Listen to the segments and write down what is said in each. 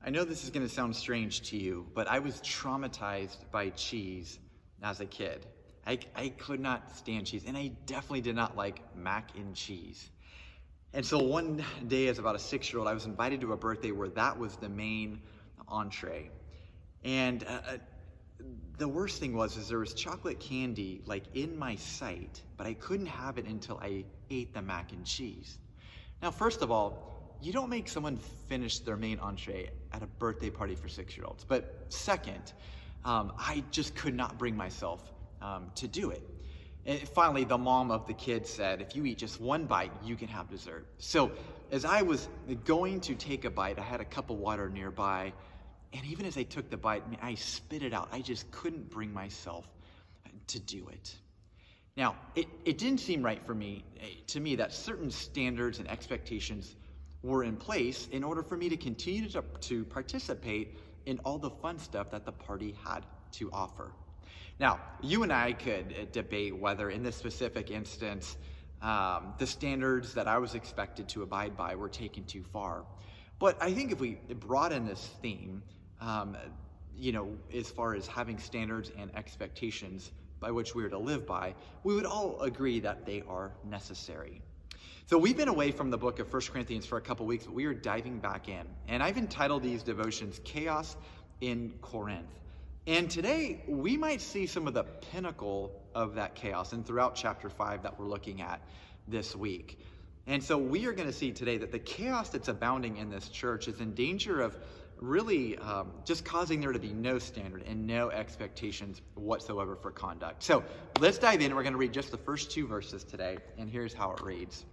I know this is going to sound strange to you, but I was traumatized by cheese as a kid. I could not stand cheese, and I definitely did not like mac and cheese. And so one day as about a 6-year-old, I was invited to a birthday where that was the main entree. And the worst thing was there was chocolate candy like in my sight, but I couldn't have it until I ate the mac and cheese. Now, first of all, you don't make someone finish their main entree at a birthday party for 6-year-olds. But second, I just could not bring myself to do it. And finally, the mom of the kid said, if you eat just one bite, you can have dessert. So as I was going to take a bite, I had a cup of water nearby. And even as I took the bite, I spit it out. I just couldn't bring myself to do it. Now, it didn't seem right to me that certain standards and expectations were in place in order for me to continue to participate in all the fun stuff that the party had to offer. Now, you and I could debate whether in this specific instance, the standards that I was expected to abide by were taken too far. But I think if we broaden this theme, as far as having standards and expectations by which we are to live by, we would all agree that they are necessary. So we've been away from the book of 1 Corinthians for a couple weeks, but we are diving back in. And I've entitled these devotions, Chaos in Corinth. And today, we might see some of the pinnacle of that chaos and throughout chapter 5 that we're looking at this week. And so we are going to see today that the chaos that's abounding in this church is in danger of really just causing there to be no standard and no expectations whatsoever for conduct. So let's dive in. We're going to read just the first 2 verses today, and here's how it reads.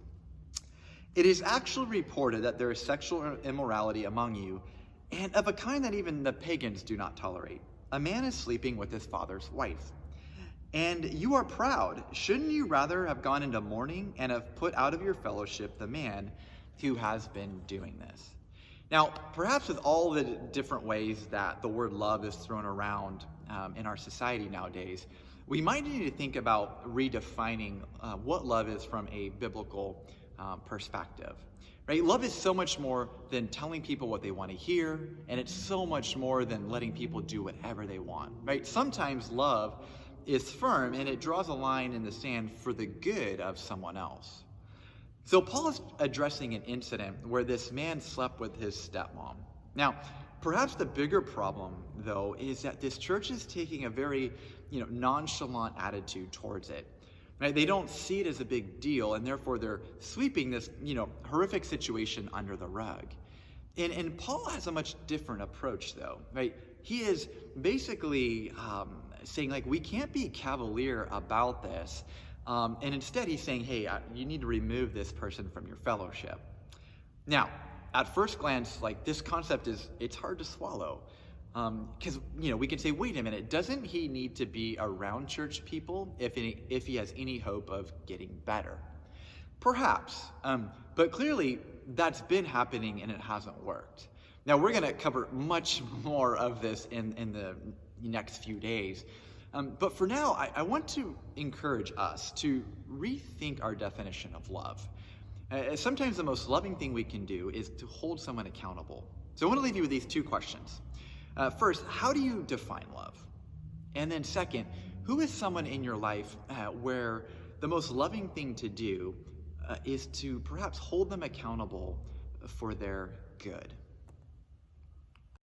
It is actually reported that there is sexual immorality among you, and of a kind that even the pagans do not tolerate. A man is sleeping with his father's wife. And you are proud. Shouldn't you rather have gone into mourning and have put out of your fellowship the man who has been doing this? Now, perhaps with all the different ways that the word love is thrown around in our society nowadays, we might need to think about redefining what love is from a biblical perspective. Right? Love is so much more than telling people what they want to hear, and it's so much more than letting people do whatever they want. Right? Sometimes love is firm and it draws a line in the sand for the good of someone else. So Paul is addressing an incident where this man slept with his stepmom. Now, perhaps the bigger problem, though, is that this church is taking a very, nonchalant attitude towards it. Right? They don't see it as a big deal, and therefore they're sweeping this, horrific situation under the rug. And Paul has a much different approach, though. Right? He is basically saying, we can't be cavalier about this. And instead he's saying, hey, you need to remove this person from your fellowship. Now, at first glance, this concept it's hard to swallow. Because, we can say, wait a minute, doesn't he need to be around church people if he has any hope of getting better? Perhaps, but clearly that's been happening and it hasn't worked. Now, we're going to cover much more of this in the next few days. But for now, I want to encourage us to rethink our definition of love. Sometimes the most loving thing we can do is to hold someone accountable. So I want to leave you with these 2 questions. First, how do you define love? And then second, who is someone in your life where the most loving thing to do is to perhaps hold them accountable for their good?